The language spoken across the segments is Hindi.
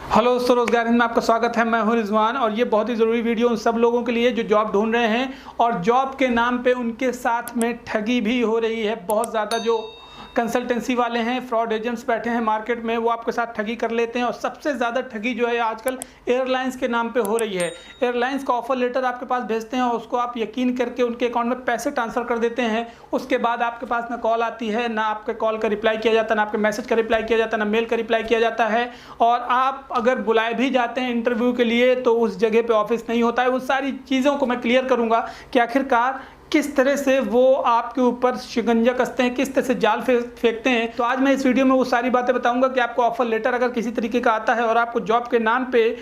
हेलो दोस्तों, रोजगार हिंद में आपका स्वागत है। मैं हूं रिजवान और ये बहुत ही ज़रूरी वीडियो उन सब लोगों के लिए जो जॉब ढूंढ रहे हैं और जॉब के नाम पे उनके साथ में ठगी भी हो रही है। बहुत ज़्यादा जो कंसल्टेंसी वाले हैं, फ्रॉड एजेंट्स बैठे हैं मार्केट में, वो आपके साथ ठगी कर लेते हैं। और सबसे ज़्यादा ठगी जो है आजकल एयरलाइंस के नाम पे हो रही है। एयरलाइंस का ऑफर लेटर आपके पास भेजते हैं और उसको आप यकीन करके उनके अकाउंट में पैसे ट्रांसफ़र कर देते हैं। उसके बाद आपके पास ना कॉल आती है, ना आपके कॉल का रिप्लाई किया जाता, ना आपके मैसेज का रिप्लाई किया जाता, ना मेल का रिप्लाई किया जाता है। और आप अगर बुलाए भी जाते हैं इंटरव्यू के लिए तो उस जगह पे ऑफिस नहीं होता है। उन सारी चीज़ों को मैं क्लियर करूँगा कि आखिरकार किस तरह से वो आपके ऊपर शिकंजा कसते हैं, किस तरह से जाल फेंकते हैं। तो आज मैं इस वीडियो में वो सारी बातें बताऊंगा कि आपको ऑफर लेटर अगर किसी तरीके का आता है और आपको जॉब के नाम पे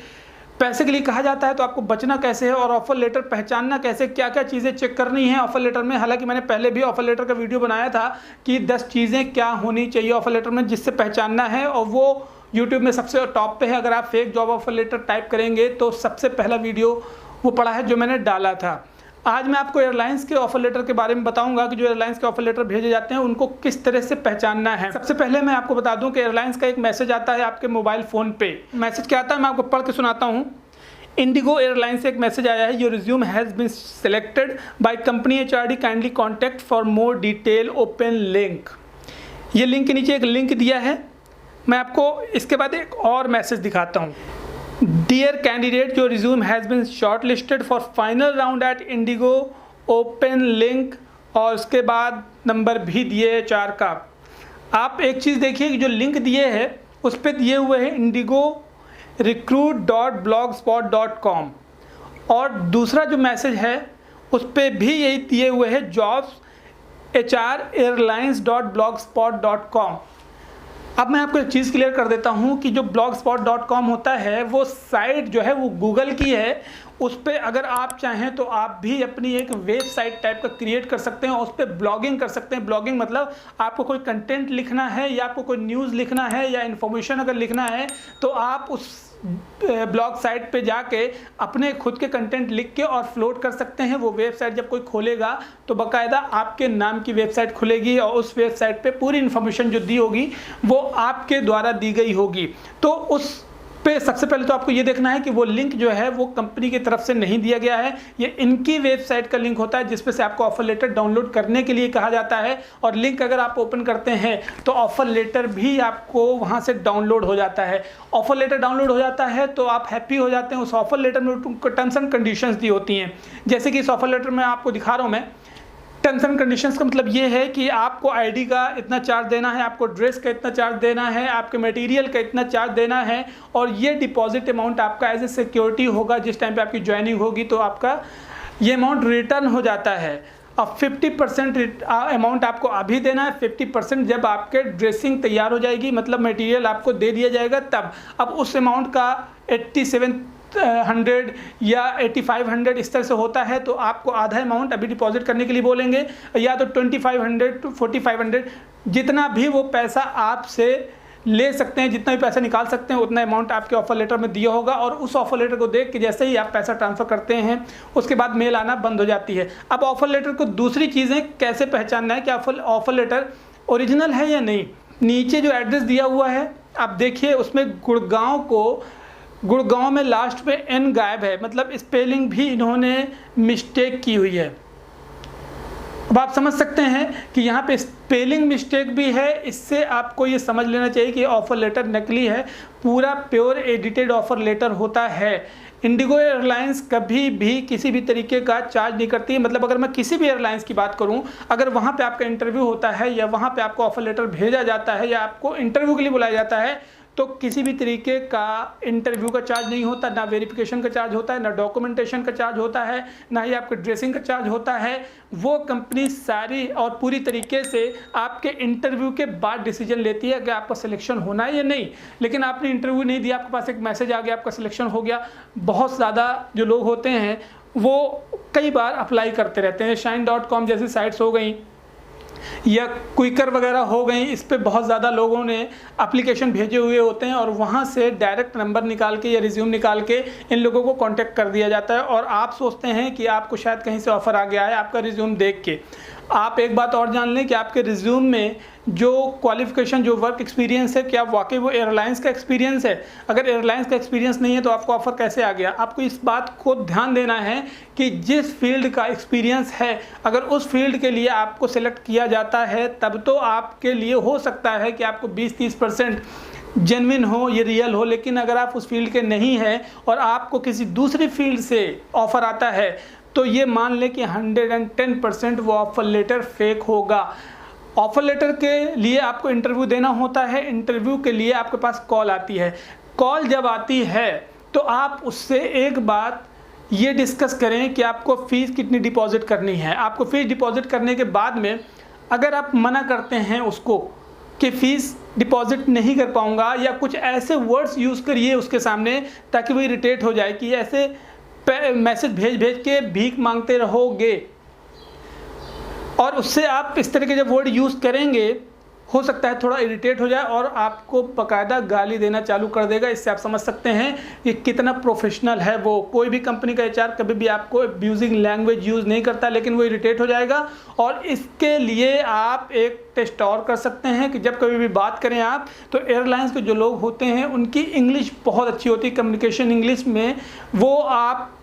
पैसे के लिए कहा जाता है तो आपको बचना कैसे है और ऑफर लेटर पहचानना कैसे, क्या क्या चीज़ें चेक करनी है ऑफर लेटर में। हालांकि मैंने पहले भी ऑफर लेटर का वीडियो बनाया था कि 10 चीज़ें क्या होनी चाहिए ऑफर लेटर में जिससे पहचानना है, और वो यूट्यूब में सबसे टॉप पे है। अगर आप fake job offer letter type करेंगे तो सबसे पहला वीडियो वो पड़ा है जो मैंने डाला था। आज मैं आपको एयरलाइंस के ऑफर लेटर के बारे में बताऊंगा कि जो एयरलाइंस के ऑफर लेटर भेजे जाते हैं उनको किस तरह से पहचानना है। सबसे पहले मैं आपको बता दूं कि एयरलाइंस का एक मैसेज आता है आपके मोबाइल फ़ोन पे। मैसेज क्या आता है मैं आपको पढ़ के सुनाता हूं। इंडिगो एयरलाइन से एक मैसेज आया है, your resume has been selected by company HRD, kindly contact for more detail, open link. ये लिंक के नीचे एक लिंक दिया है। मैं आपको इसके बाद एक और मैसेज दिखाता हूँ। Dear candidate, your resume has been shortlisted for final round at Indigo, open link, और उसके बाद नंबर भी दिए है 4 का। आप एक चीज़ देखिए कि जो लिंक दिए है उस पर दिए हुए हैं indigo.recruit.blogspot.com, और दूसरा जो मैसेज है उस पर भी यही दिए हुए हैं jobs@airlines.blogspot.com। अब मैं आपको एक चीज़ क्लियर कर देता हूं कि जो blogspot.com होता है वो साइट जो है वो गूगल की है। उस पर अगर आप चाहें तो आप भी अपनी एक वेबसाइट टाइप का क्रिएट कर सकते हैं और उस पर ब्लॉगिंग कर सकते हैं। ब्लॉगिंग मतलब आपको कोई कंटेंट लिखना है या आपको कोई न्यूज़ लिखना है या इन्फॉर्मेशन अगर लिखना है तो आप उस ब्लॉग साइट पे जाके अपने खुद के कंटेंट लिख के और फ्लोट कर सकते हैं। वो वेबसाइट जब कोई खोलेगा तो बाकायदा आपके नाम की वेबसाइट खुलेगी और उस वेबसाइट पे पूरी इन्फॉर्मेशन जो दी होगी वो आपके द्वारा दी गई होगी। तो उस पे सबसे पहले तो आपको ये देखना है कि वो लिंक जो है वो कंपनी की तरफ से नहीं दिया गया है, ये इनकी वेबसाइट का लिंक होता है जिस पे से आपको ऑफर लेटर डाउनलोड करने के लिए कहा जाता है। और लिंक अगर आप ओपन करते हैं तो ऑफर लेटर भी आपको वहां से डाउनलोड हो जाता है। ऑफर लेटर डाउनलोड हो जाता है तो आप हैप्पी हो जाते हैं। उस ऑफर लेटर में टर्म्स एंड कंडीशंस दी होती हैं, जैसे कि इस ऑफर लेटर में आपको दिखा रहा हूँ मैं। टर्म्स एंड कंडीशंस का मतलब ये है कि आपको आईडी का इतना चार्ज देना है, आपको ड्रेस का इतना चार्ज देना है, आपके मटेरियल का इतना चार्ज देना है, और ये डिपॉजिट अमाउंट आपका एज ए सिक्योरिटी होगा। जिस टाइम पे आपकी ज्वाइनिंग होगी तो आपका ये अमाउंट रिटर्न हो जाता है। अब 50% अमाउंट आपको अभी देना है, 50% जब आपके ड्रेसिंग तैयार हो जाएगी, मतलब मटेरियल आपको दे दिया जाएगा तब। अब उस अमाउंट का 8700 या 8500 इस तरह से होता है तो आपको आधा अमाउंट अभी डिपॉजिट करने के लिए बोलेंगे, या तो 2500 to 4500 जितना भी वो पैसा आपसे ले सकते हैं, जितना भी पैसा निकाल सकते हैं उतना अमाउंट आपके ऑफर लेटर में दिया होगा। और उस ऑफर लेटर को देख के जैसे ही आप पैसा ट्रांसफ़र करते हैं उसके बाद मेल आना बंद हो जाती है। अब ऑफर लेटर को दूसरी चीज़ें कैसे पहचानना है कि ऑफर लेटर ओरिजिनल है या नहीं। नीचे जो एड्रेस दिया हुआ है आप देखिए, उसमें गुड़गांव में लास्ट पे N गायब है, मतलब स्पेलिंग भी इन्होंने मिस्टेक की हुई है। अब आप समझ सकते हैं कि यहाँ पे स्पेलिंग मिस्टेक भी है। इससे आपको ये समझ लेना चाहिए कि ऑफ़र लेटर नकली है, पूरा प्योर एडिटेड ऑफ़र लेटर होता है। इंडिगो एयरलाइंस कभी भी किसी भी तरीके का चार्ज नहीं करती है। मतलब अगर मैं किसी भी एयरलाइंस की बात करूं, अगर वहां पे आपका इंटरव्यू होता है या वहां पे आपको ऑफ़र लेटर भेजा जाता है या आपको इंटरव्यू के लिए बुलाया जाता है तो किसी भी तरीके का इंटरव्यू का चार्ज नहीं होता, ना वेरिफिकेशन का चार्ज होता है, ना डॉक्यूमेंटेशन का चार्ज होता है, ना ही आपके ड्रेसिंग का चार्ज होता है। वो कंपनी सारी और पूरी तरीके से आपके इंटरव्यू के बाद डिसीजन लेती है कि आपका सिलेक्शन होना है या नहीं। लेकिन आपने इंटरव्यू नहीं दिया, आपके पास एक मैसेज आ गया, आपका सिलेक्शन हो गया। बहुत ज़्यादा जो लोग होते हैं वो कई बार अप्लाई करते रहते हैं। shine.com जैसी साइट्स हो गई या क्विकर वगैरह हो गई, इस पे बहुत ज़्यादा लोगों ने एप्लीकेशन भेजे हुए होते हैं और वहाँ से डायरेक्ट नंबर निकाल के या रिज्यूम निकाल के इन लोगों को कांटेक्ट कर दिया जाता है। और आप सोचते हैं कि आपको शायद कहीं से ऑफ़र आ गया है आपका रिज्यूम देख के। आप एक बात और जान लें कि आपके रिज्यूम में जो क्वालिफिकेशन, जो वर्क एक्सपीरियंस है, क्या वाकई वो एयरलाइंस का एक्सपीरियंस है। अगर एयरलाइंस का एक्सपीरियंस नहीं है तो आपको ऑफ़र कैसे आ गया। आपको इस बात को ध्यान देना है कि जिस फील्ड का एक्सपीरियंस है, अगर उस फील्ड के लिए आपको सिलेक्ट किया जाता है तब तो आपके लिए हो सकता है कि आपको 20-30% जेन्युइन हो, ये रियल हो। लेकिन अगर आप उस फील्ड के नहीं हैं और आपको किसी दूसरी फील्ड से ऑफ़र आता है तो ये मान लें कि 110% वो ऑफ़र लेटर फेक होगा। ऑफ़र लेटर के लिए आपको इंटरव्यू देना होता है, इंटरव्यू के लिए आपके पास कॉल आती है। कॉल जब आती है तो आप उससे एक बात ये डिस्कस करें कि आपको फ़ीस कितनी डिपॉज़िट करनी है। आपको फ़ीस डिपॉज़िट करने के बाद में अगर आप मना करते हैं उसको कि फ़ीस डिपॉज़िट नहीं कर पाऊँगा, या कुछ ऐसे वर्ड्स यूज़ करिए उसके सामने ताकि वो इरिटेट हो जाए कि ऐसे मैसेज भेज के भीख मांगते रहोगे। और उससे आप इस तरह के जब वर्ड यूज़ करेंगे, हो सकता है थोड़ा इरिटेट हो जाए और आपको बाकायदा गाली देना चालू कर देगा। इससे आप समझ सकते हैं कि कितना प्रोफेशनल है वो। कोई भी कंपनी का एचआर कभी भी आपको अब्यूजिंग लैंग्वेज यूज़ नहीं करता, लेकिन वो इरिटेट हो जाएगा। और इसके लिए आप एक टेस्ट और कर सकते हैं कि जब कभी भी बात करें आप, तो एयरलाइंस के जो लोग होते हैं उनकी इंग्लिश बहुत अच्छी होती है, कम्युनिकेशन इंग्लिश में वो आप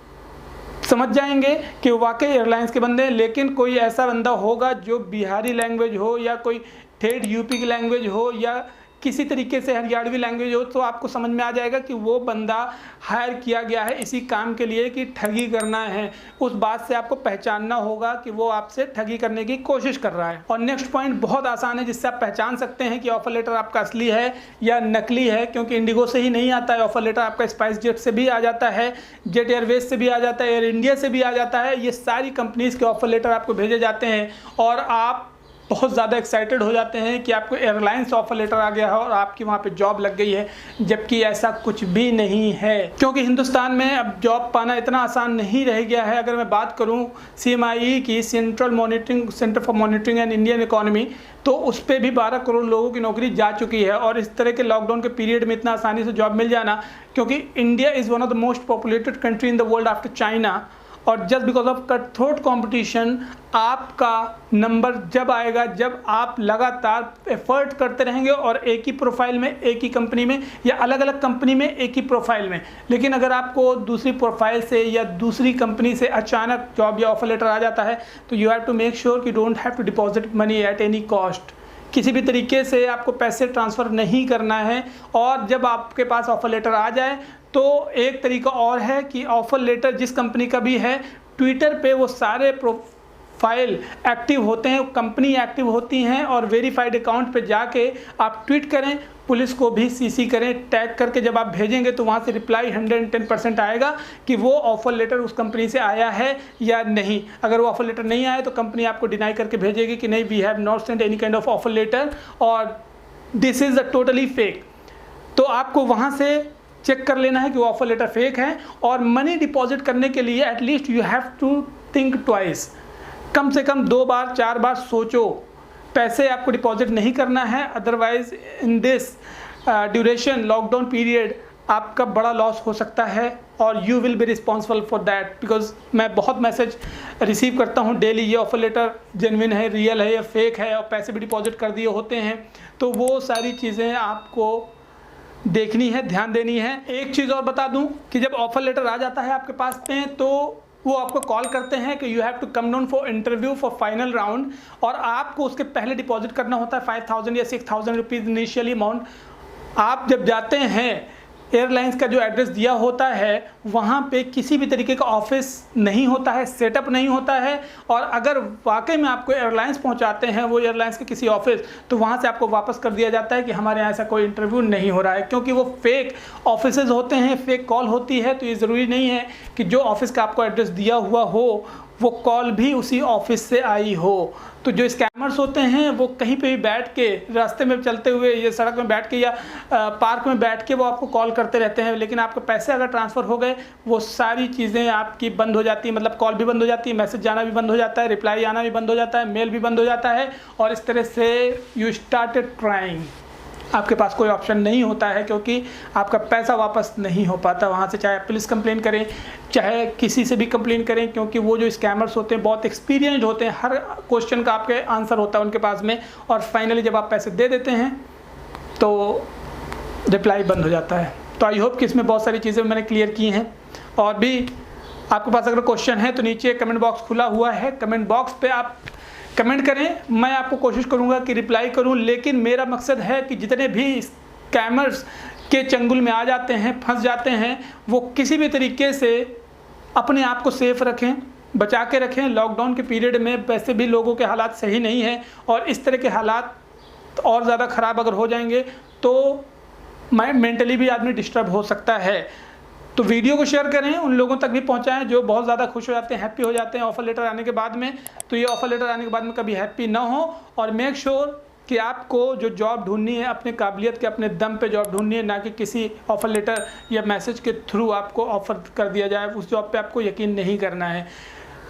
समझ जाएंगे कि वाकई एयरलाइंस के बंदे हैं। लेकिन कोई ऐसा बंदा होगा जो बिहारी लैंग्वेज हो, या कोई ठेठ यूपी की लैंग्वेज हो, या किसी तरीके से हरियाणवी लैंग्वेज हो, तो आपको समझ में आ जाएगा कि वो बंदा हायर किया गया है इसी काम के लिए कि ठगी करना है। उस बात से आपको पहचानना होगा कि वो आपसे ठगी करने की कोशिश कर रहा है। और नेक्स्ट पॉइंट बहुत आसान है जिससे आप पहचान सकते हैं कि ऑफर लेटर आपका असली है या नकली है, क्योंकि इंडिगो से ही नहीं आता है ऑफर लेटर, आपका स्पाइस जेट से भी आ जाता है, जेट एयरवेज से भी आ जाता है, एयर इंडिया से भी आ जाता है। ये सारी कंपनीज़ के ऑफर लेटर आपको भेजे जाते हैं और आप बहुत ज़्यादा एक्साइटेड हो जाते हैं कि आपको एयरलाइंस ऑफर लेटर आ गया है और आपकी वहाँ पे जॉब लग गई है, जबकि ऐसा कुछ भी नहीं है। क्योंकि हिंदुस्तान में अब जॉब पाना इतना आसान नहीं रह गया है। अगर मैं बात करूँ CMI की, centre for monitoring and Indian economy, तो उस पर भी 12 करोड़ लोगों की नौकरी जा चुकी है। और इस तरह के लॉकडाउन के पीरियड में इतना आसानी से जॉब मिल जाना, क्योंकि India is one of the most populated country in the world after China, और just because of cut throat competition आपका नंबर जब आएगा जब आप लगातार एफर्ट करते रहेंगे और एक ही प्रोफाइल में, एक ही कंपनी में, या अलग अलग कंपनी में एक ही प्रोफाइल में। लेकिन अगर आपको दूसरी प्रोफाइल से या दूसरी कंपनी से अचानक जॉब या ऑफर लेटर आ जाता है तो you have to make sure कि don't have to deposit money at any cost. किसी भी तरीके से आपको पैसे ट्रांसफ़र नहीं करना है। और जब आपके पास ऑफर लेटर आ जाए तो एक तरीका और है कि ऑफ़र लेटर जिस कंपनी का भी है, ट्विटर पे वो सारे प्रोफाइल एक्टिव होते हैं, कंपनी एक्टिव होती हैं, और वेरीफाइड अकाउंट पे जाके आप ट्वीट करें, पुलिस को भी CC करें, टैग करके जब आप भेजेंगे तो वहाँ से रिप्लाई 110% आएगा कि वो ऑफ़र लेटर उस कंपनी से आया है या नहीं। अगर वो ऑफ़र लेटर नहीं आया तो कंपनी आपको डिनाई करके भेजेगी कि नहीं, we have not sent any kind of offer letter और this is a totally fake. तो आपको वहाँ से चेक कर लेना है कि वो ऑफर लेटर फेक है। और मनी डिपॉजिट करने के लिए at least you have to think twice, कम से कम 2 बार 4 बार सोचो। पैसे आपको डिपॉजिट नहीं करना है, otherwise in this duration lockdown period आपका बड़ा लॉस हो सकता है और you will be responsible for that. Because मैं बहुत मैसेज रिसीव करता हूँ डेली, ये ऑफर लेटर जेन्युइन है, रियल है या फेक है, और पैसे भी डिपॉजिट कर दिए होते हैं। तो वो सारी चीज़ें आपको देखनी है, ध्यान देनी है। एक चीज़ और बता दूं कि जब ऑफर लेटर आ जाता है आपके पास में तो वो आपको कॉल करते हैं कि you have to come down for interview for final round, और आपको उसके पहले डिपॉजिट करना होता है 5000 या 6000 रुपीज़ इनिशियली अमाउंट। आप जब जाते हैं, एयरलाइंस का जो एड्रेस दिया होता है वहाँ पे किसी भी तरीके का ऑफिस नहीं होता है, सेटअप नहीं होता है। और अगर वाकई में आपको एयरलाइंस पहुँचाते हैं वो एयरलाइंस के किसी ऑफिस, तो वहाँ से आपको वापस कर दिया जाता है कि हमारे यहाँ ऐसा कोई इंटरव्यू नहीं हो रहा है, क्योंकि वो फेक ऑफिसेज होते हैं, फेक कॉल होती है। तो ये ज़रूरी नहीं है कि जो ऑफिस का आपको एड्रेस दिया हुआ हो वो कॉल भी उसी ऑफिस से आई हो। तो जो स्कैमर्स होते हैं वो कहीं पे भी बैठ के, रास्ते में चलते हुए, ये सड़क में बैठ के या पार्क में बैठ के वो आपको कॉल करते रहते हैं। लेकिन आपके पैसे अगर ट्रांसफ़र हो गए वो सारी चीज़ें आपकी बंद हो जाती हैं, मतलब कॉल भी बंद हो जाती है, मैसेज जाना भी बंद हो जाता है, रिप्लाई आना भी बंद हो जाता है, मेल भी बंद हो जाता है, और इस तरह से यू स्टार्टेड क्राइम। आपके पास कोई ऑप्शन नहीं होता है, क्योंकि आपका पैसा वापस नहीं हो पाता वहाँ से, चाहे पुलिस कंप्लेन करें चाहे किसी से भी कंप्लेन करें, क्योंकि वो जो स्कैमर्स होते हैं बहुत एक्सपीरियंस्ड होते हैं, हर क्वेश्चन का आपके आंसर होता है उनके पास में, और फाइनली जब आप पैसे दे देते हैं तो रिप्लाई बंद हो जाता है। तो आई होप कि इसमें बहुत सारी चीज़ें मैंने क्लियर की हैं। और भी आपके पास अगर क्वेश्चन है तो नीचे कमेंट बॉक्स खुला हुआ है, कमेंट बॉक्स पे आप कमेंट करें, मैं आपको कोशिश करूंगा कि रिप्लाई करूं। लेकिन मेरा मकसद है कि जितने भी स्कैमर्स के चंगुल में आ जाते हैं, फंस जाते हैं, वो किसी भी तरीके से अपने आप को सेफ रखें, बचा के रखें। लॉकडाउन के पीरियड में वैसे भी लोगों के हालात सही नहीं हैं, और इस तरह के हालात और ज़्यादा ख़राब अगर हो जाएंगे तो मेंटली भी आदमी डिस्टर्ब हो सकता है। तो वीडियो को शेयर करें, उन लोगों तक भी पहुंचाएं जो बहुत ज़्यादा खुश हो जाते हैं, हैप्पी हो जाते हैं ऑफ़र लेटर आने के बाद में। तो ये ऑफ़र लेटर आने के बाद में कभी हैप्पी ना हो, और मेक श्योर कि आपको जो जॉब ढूंढनी है अपने काबिलियत के, अपने दम पे जॉब ढूंढनी है, ना कि किसी ऑफ़र लेटर या मैसेज के थ्रू आपको ऑफ़र कर दिया जाए, उस जॉब पे आपको यकीन नहीं करना है।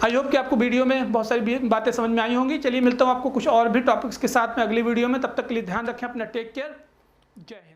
आई होप कि आपको वीडियो में बहुत सारी बातें समझ में आई होंगी। चलिए मिलता हूँ आपको कुछ और भी टॉपिक्स के साथ में अगली वीडियो में, तब तक के लिए ध्यान रखें अपना, टेक केयर, जय हिंद।